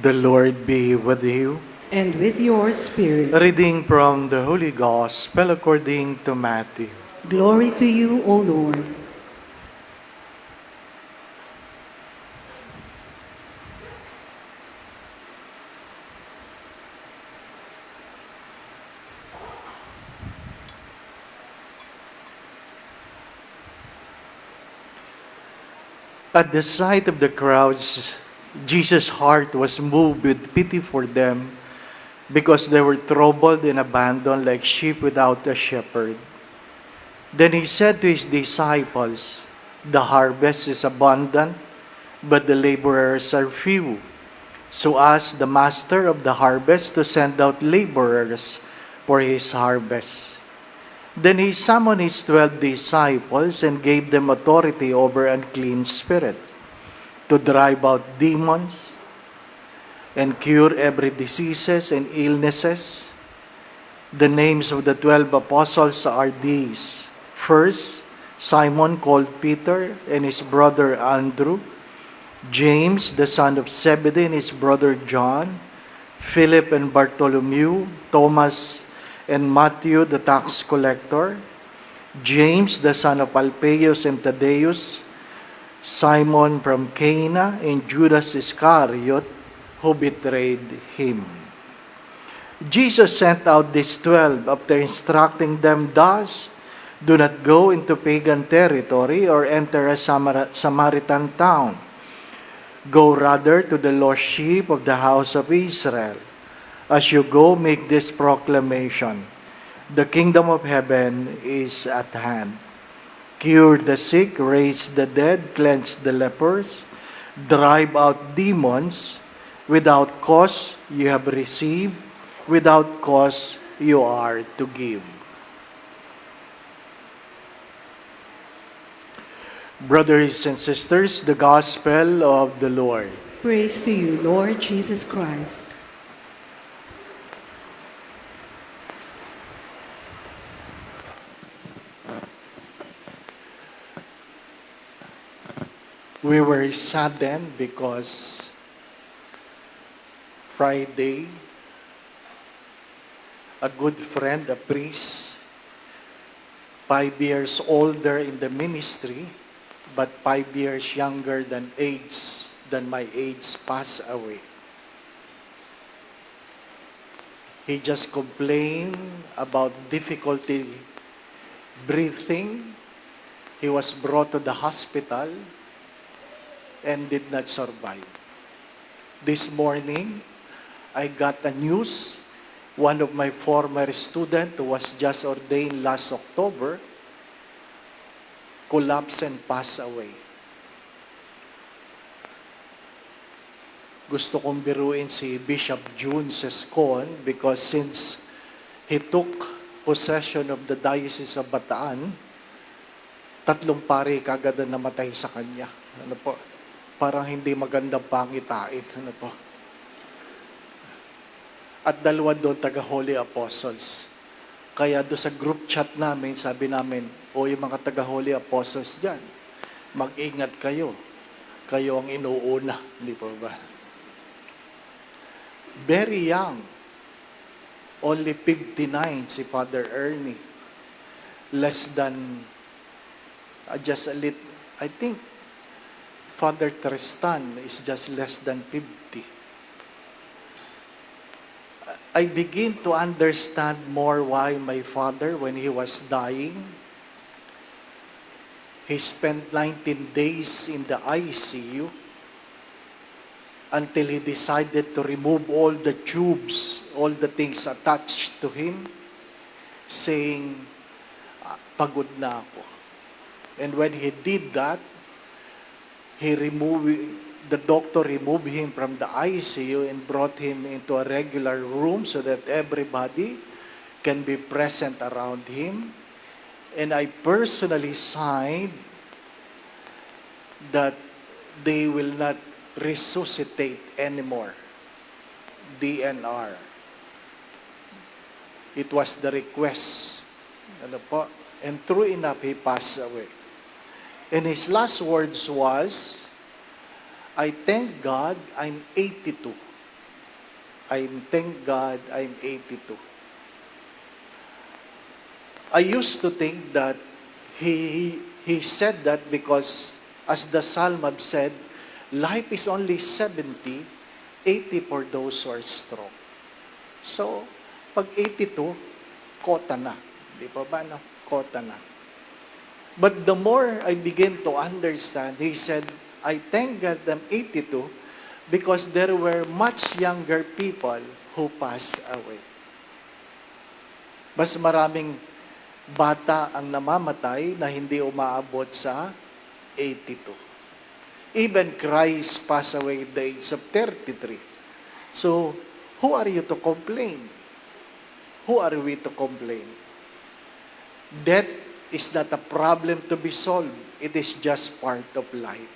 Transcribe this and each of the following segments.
The Lord be with you. And with your spirit. Reading from the Holy Gospel according to Matthew. Glory to you, O Lord. At the sight of the crowds, Jesus' heart was moved with pity for them because they were troubled and abandoned like sheep without a shepherd. Then he said to his disciples, "The harvest is abundant, but the laborers are few. So ask the master of the harvest to send out laborers for his harvest." Then he summoned his 12 disciples and gave them authority over unclean spirits, to drive out demons and cure every diseases and illnesses. The names of the 12 apostles are these. First, Simon called Peter and his brother Andrew, James the son of Zebedee and his brother John, Philip and Bartholomew, Thomas and Matthew the tax collector, James the son of Alphaeus and Thaddeus, Simon from Cana, and Judas Iscariot, who betrayed him. Jesus sent out these 12 after instructing them thus, "Do not go into pagan territory or enter a Samaritan town. Go rather to the lost sheep of the house of Israel. As you go, make this proclamation: the kingdom of heaven is at hand. Cure the sick, raise the dead, cleanse the lepers, drive out demons. Without cause you have received, without cause you are to give." Brothers and sisters, the Gospel of the Lord. Praise to you, Lord Jesus Christ. We were saddened because Friday, a good friend, a priest, 5 years older in the ministry, but 5 years younger than my age, passed away. He just complained about difficulty breathing. He was brought to the hospital and did not survive. This morning, I got a news. One of my former students who was just ordained last October collapsed and passed away. Gusto kong biruin si Bishop June Sescon because since he took possession of the Diocese of Bataan, 3 pari kagad na namatay sa kanya. Ano po? Parang hindi magandang pangitain. Ano po? At 2 doon taga-Holy Apostles. Kaya doon sa group chat namin, sabi namin, yung mga taga-Holy Apostles dyan, mag-ingat kayo. Kayo ang inuuna. Hindi po ba? Very young. Only 59 si Father Ernie. Less than, just a little, I think, Father Tristan is just less than 50. I begin to understand more why my father, when he was dying, he spent 19 days in the ICU until he decided to remove all the tubes, all the things attached to him, saying, "Pagod na ako." And when he did that, the doctor removed him from the ICU and brought him into a regular room so that everybody can be present around him. And I personally signed that they will not resuscitate anymore. DNR. It was the request. Ano po? And true enough, he passed away. And his last words was, "I thank God I'm 82 I thank God I'm 82. I used to think that he said that because, as the psalm have said, life is only 70, 80 for those who are strong. So, pag 82, kota na. Di ba ba, no? Kota na. But the more I begin to understand, he said, I thank God I'm 82 because there were much younger people who passed away. Mas maraming bata ang namamatay na hindi umaabot sa 82. Even Christ passed away at the age of 33. So, who are you to complain? Who are we to complain? Death is not a problem to be solved. It is just part of life.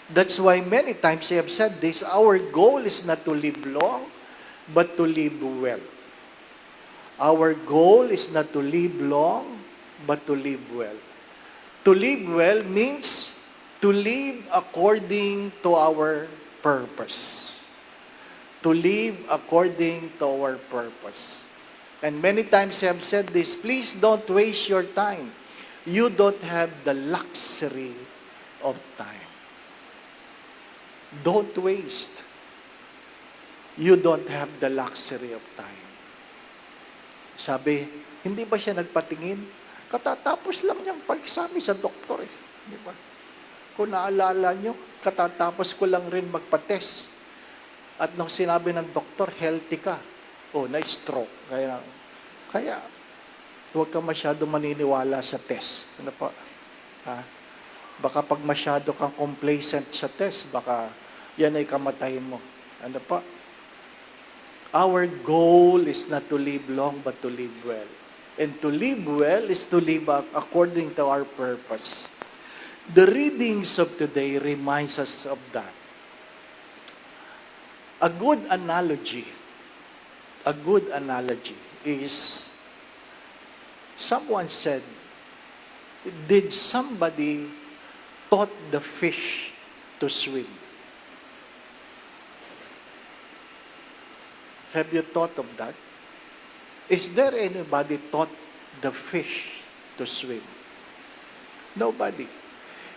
That's why many times I have said this, our goal is not to live long, but to live well. Our goal is not to live long, but to live well. To live well means to live according to our purpose. To live according to our purpose. And many times I have said this, please don't waste your time. You don't have the luxury of time. Don't waste. You don't have the luxury of time. Sabi, hindi ba siya nagpatingin? Katatapos lang niyang pag-examine sa doktor eh. Di ba? Kung naalala niyo, katatapos ko lang rin magpa-test. At nung sinabi ng doktor, healthy ka. Oh, na-stroke. Kaya, huwag ka masyado maniniwala sa test. Ano po? Ha? Baka pag masyado kang complacent sa test, baka yan ay kamatayin mo. Ano po? Our goal is not to live long, but to live well. And to live well is to live according to our purpose. The readings of today reminds us of that. A good analogy is, someone said, did somebody taught the fish to swim? Have you thought of that? Is there anybody taught the fish to swim? Nobody.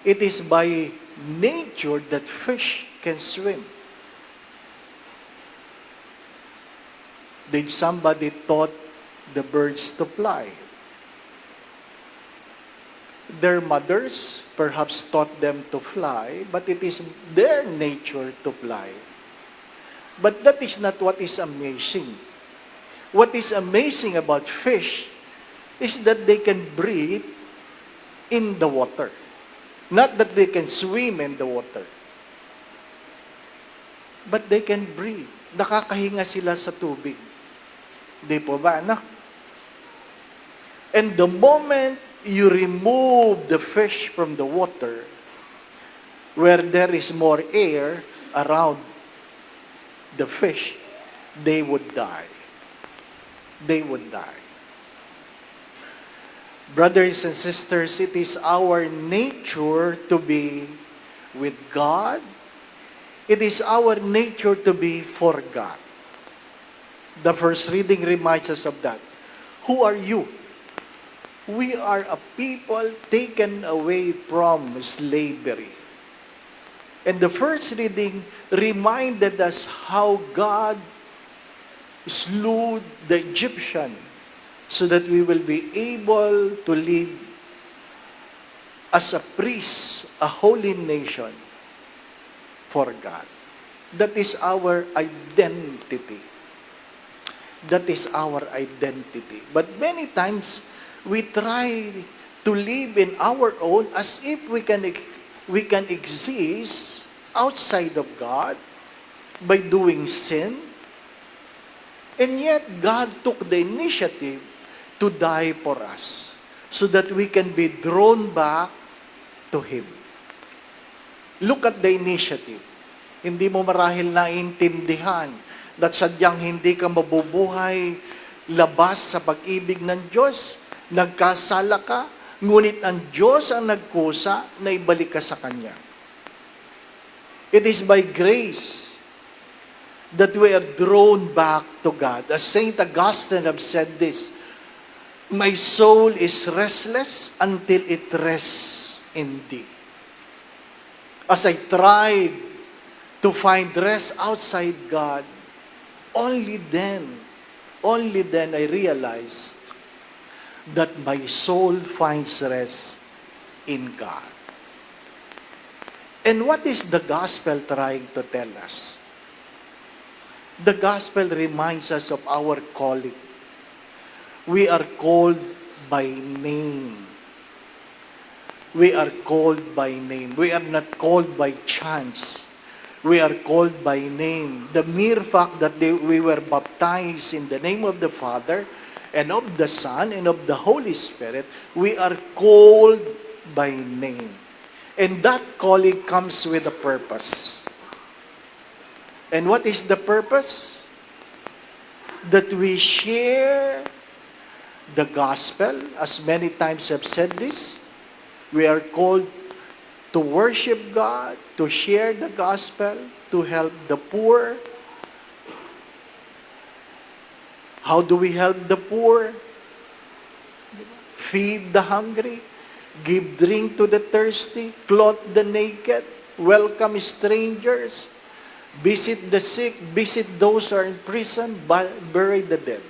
It is by nature that fish can swim. Did somebody taught the birds to fly? Their mothers perhaps taught them to fly, but it is their nature to fly. But that is not what is amazing. What is amazing about fish is that they can breathe in the water. Not that they can swim in the water. But they can breathe. Nakakahinga sila sa tubig. Di po ba, anak? And the moment you remove the fish from the water, where there is more air around the fish, they would die. They would die. Brothers and sisters, it is our nature to be with God. It is our nature to be for God. The first reading reminds us of that. Who are you? We are a people taken away from slavery. And the first reading reminded us how God slew the Egyptian so that we will be able to live as a priest, a holy nation for God. That is our identity. That is our identity. But many times, we try to live in our own as if we can exist outside of God by doing sin. And yet, God took the initiative to die for us so that we can be drawn back to Him. Look at the initiative. Hindi mo marahil naintindihan that sadyang hindi ka mabubuhay labas sa pag-ibig ng Diyos. Nagkasala ka, ngunit ang Diyos ang nagkusa na ibalik ka sa Kanya. It is by grace. that we are drawn back to God. As Saint Augustine have said this, my soul is restless until it rests in thee. As I tried to find rest outside God, only then I realized that my soul finds rest in God. And what is the gospel trying to tell us? The gospel reminds us of our calling. We are called by name. We are called by name. We are not called by chance. We are called by name. The mere fact that we were baptized in the name of the Father and of the Son and of the Holy Spirit, we are called by name. And that calling comes with a purpose. And what is the purpose? That we share the gospel, as many times I've said this. We are called to worship God, to share the gospel, to help the poor. How do we help the poor? Feed the hungry, give drink to the thirsty, clothe the naked, welcome strangers, visit the sick, visit those who are in prison, bury the dead.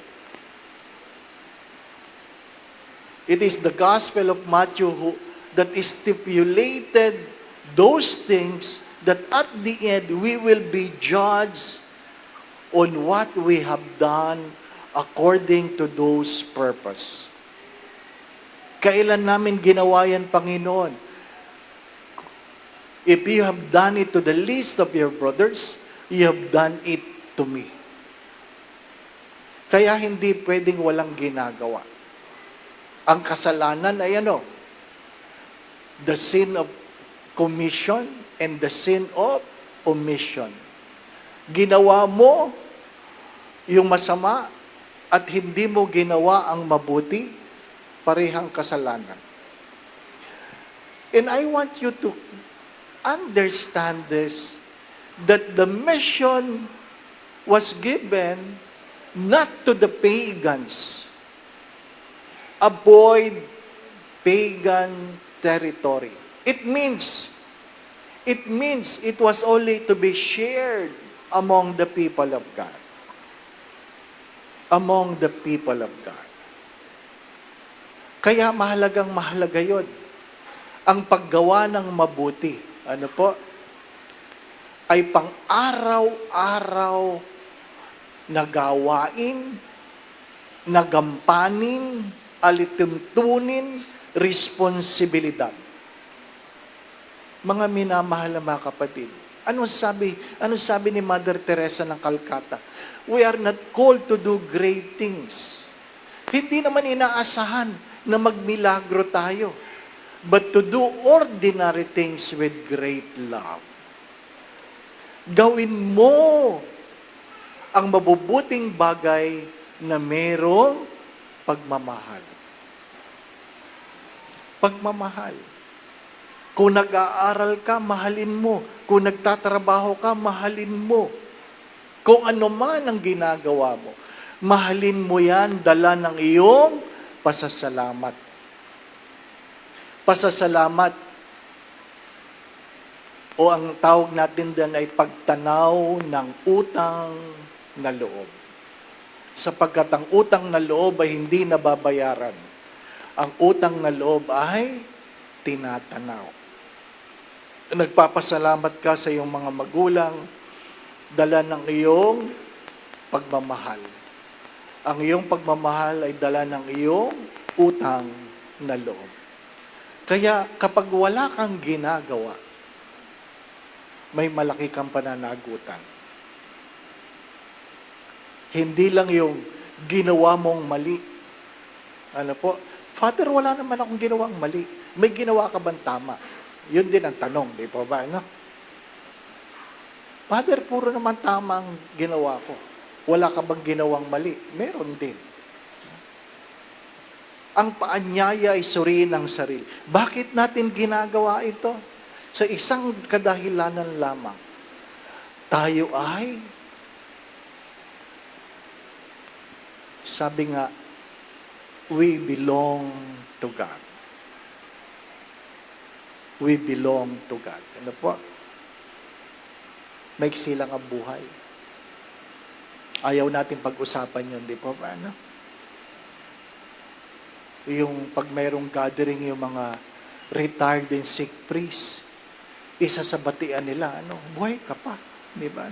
It is the gospel of Matthew that stipulated those things that at the end we will be judged on what we have done according to those purpose. Kailan namin ginawa yan, Panginoon? If you have done it to the least of your brothers, you have done it to me. Kaya hindi pwedeng walang ginagawa. Ang kasalanan ay ano? The sin of commission and the sin of omission. Ginawa mo yung masama at hindi mo ginawa ang mabuti, parehang kasalanan. And I want you to understand this, that the mission was given not to the pagans. Avoid pagan territory. It means it was only to be shared among the people of God. Among the people of God. Kaya mahalaga yun. Ang paggawa ng mabuti, ano po, ay pang-araw-araw na gawain, na gampanin, alituntunin, responsibilidad. Mga minamahal na mga kapatid, ano sabi ni Mother Teresa ng Calcutta? We are not called to do great things. Hindi naman inaasahan na magmilagro tayo, but to do ordinary things with great love. Gawin mo ang mabubuting bagay na merong pagmamahal. Pagmamahal. Kung nag-aaral ka, mahalin mo. Kung nagtatrabaho ka, mahalin mo. Kung ano man ang ginagawa mo, mahalin mo yan, dala ng iyong pasasalamat. Pasasalamat. O ang tawag natin din ay pagtanaw ng utang na loob. Sapagkat ang utang na loob ay hindi nababayaran. Ang utang na loob ay tinatanaw. Nagpapasalamat ka sa iyong mga magulang, dala ng iyong pagmamahal. Ang iyong pagmamahal ay dala ng iyong utang na loob. Kaya kapag wala kang ginagawa, may malaki kang pananagutan. Hindi lang yung ginawa mong mali. Ano po? Father, wala naman akong ginawang mali. May ginawa ka bang tama? Yun din ang tanong, di ba ba? No? Father, puro naman tama ang ginawa ko. Wala ka bang ginawang mali? Meron din. Ang paanyaya ay suriin ang sarili. Bakit natin ginagawa ito? Sa isang kadahilanan lamang. Tayo ay Sabi nga, we belong to God. We belong to God. Ano po? Maiksi lang ang buhay. Ayaw natin pag-usapan yun, di po ba? Ano? Yung pag mayroong gathering, yung mga retired and sick priest, isa sa batian nila, buhay ka pa. Di ba?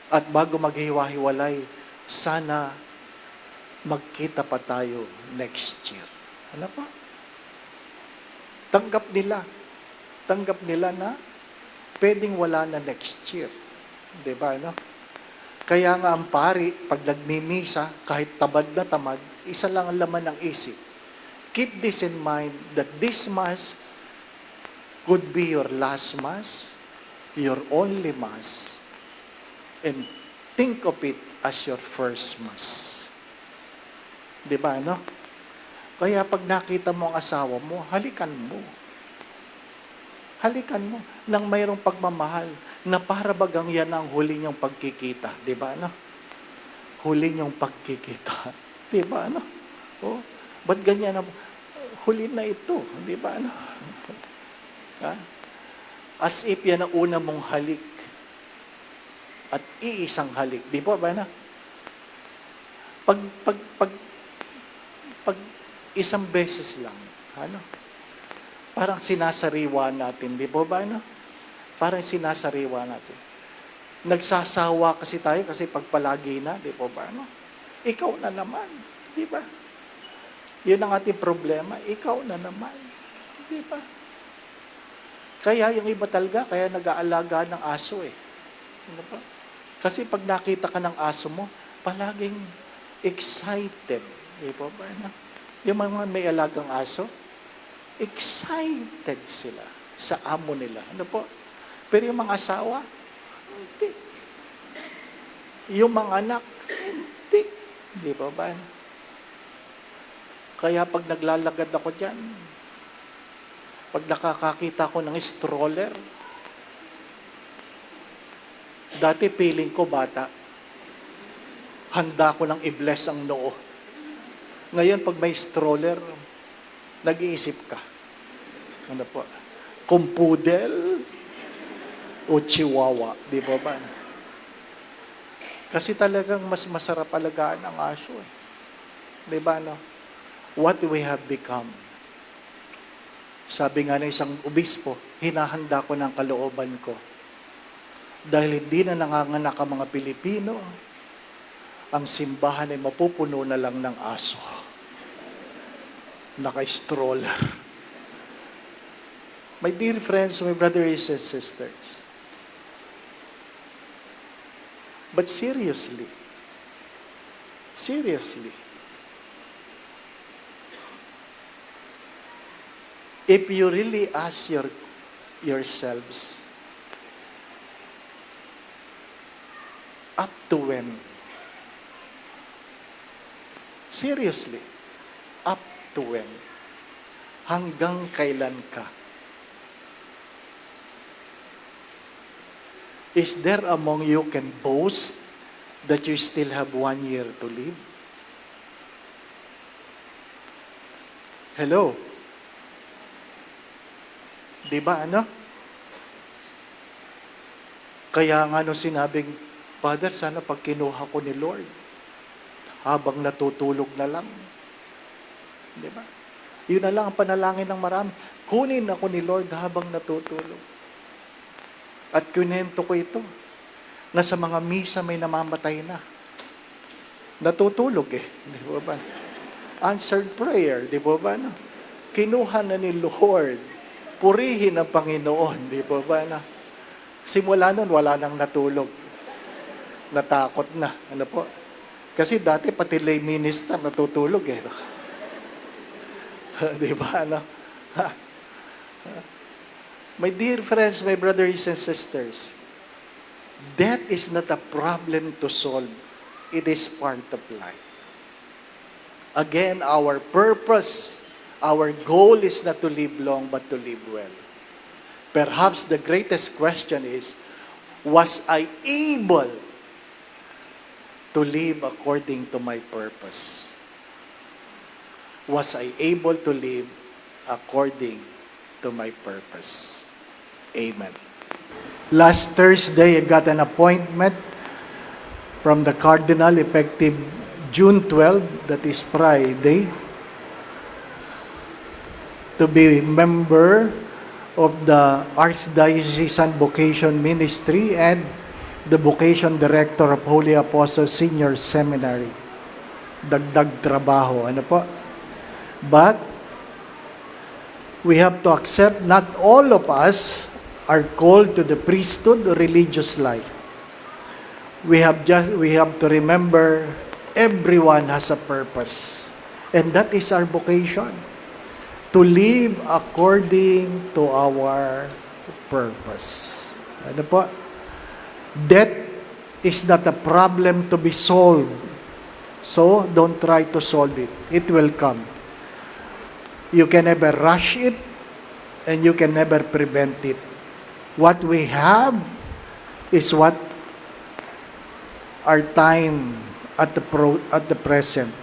At bago maghiwa-hiwalay, sana magkita pa tayo next year. Ano pa? Tanggap nila na pwedeng wala na next year. Di ba? Kaya nga ang pari, pag nagmimisa, kahit tamad na tamad, isa lang ang laman ng isip. Keep this in mind that this Mass could be your last Mass, your only Mass, and think of it as your first Mass. Di ba, Kaya pag nakita mo ang asawa mo, halikan mo. Halikan mo nang mayroong pagmamahal na para bagang yan ang huli niyong pagkikita. Di ba, Huli niyong pagkikita. Di ba, Oh, ba't ganyan huli na ito? Di ba, Ha? As if yan ang una mong halik. At iisang halik. Di ba, Pag isang beses lang, parang sinasariwa natin, di ba, Parang sinasariwa natin. Nagsasawa kasi tayo kasi pagpalagi na, di ba, Ikaw na naman, di ba? Yun ang ating problema, ikaw na naman, di ba? Kaya yung iba talaga, kaya nag-aalaga ng aso Ano ba? Kasi pag nakita ka ng aso mo, palaging excited, di ba, Yung mga may alagang aso, excited sila sa amo nila. Ano po? Pero yung mga asawa, hindi. Yung mga anak, hindi. Di ba ba? Kaya pag naglalagad ako dyan, pag nakakakita ko ng stroller, dati feeling ko bata, handa ko ng i-bless ang noo. Ngayon, pag may stroller, nag-iisip ka. Ano po? Kung poodle o chihuahua. Di ba ba? Kasi talagang mas masarap alagaan ang aso. Di ba, What we have become. Sabi nga ng isang obispo, hinahanda ko ng kalooban ko. Dahil hindi na nanganganak ang mga Pilipino, ang simbahan ay mapupuno na lang ng aso. Naka-stroller. My dear friends, my brothers and sisters, but seriously, if you really ask yourselves, up to when? Seriously, up to when? Hanggang kailan ka? Is there among you can boast that you still have 1 year to live? Hello? Di ba, Kaya nga sinabing, Father, sana pag kinuha ko ni Lord, habang natutulog na lang. Di ba? Yun na lang ang panalangin ng marami. Kunin ako ni Lord habang natutulog. At kunento ko ito, na sa mga misa may namamatay na. Natutulog Di ba ba? Answered prayer, di ba ba? Kinuha na ni Lord. Purihin ang Panginoon, di ba ba? Simula nun, wala nang natulog. Natakot na. Ano po? Kasi dati pati lay minister natutulog Di ba, My dear friends, my brothers and sisters, death is not a problem to solve. It is part of life. Again, our purpose, our goal is not to live long, but to live well. Perhaps the greatest question is, was I able to live according to my purpose? Was I able to live according to my purpose? Amen. Last Thursday, I got an appointment from the Cardinal effective June 12, that is Friday, to be member of the Archdiocesan Vocation Ministry and the Vocation Director of Holy Apostles Senior Seminary. Dagdag trabaho, ano po? But we have to accept not all of us are called to the priesthood or religious life. We have to remember everyone has a purpose. And that is our vocation. To live according to our purpose. Ano po? Death is not a problem to be solved. So, don't try to solve it. It will come. You can never rush it, and you can never prevent it. What we have is what our time at the present.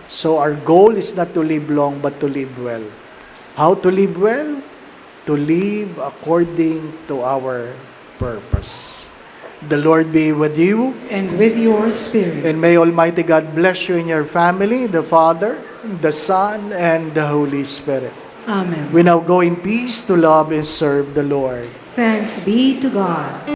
So our goal is not to live long, but to live well. How to live well? To live according to our purpose. The Lord be with you. And with your spirit. And may Almighty God bless you and your family, the Father, the Son, and the Holy Spirit. Amen. We now go in peace to love and serve the Lord. Thanks be to God.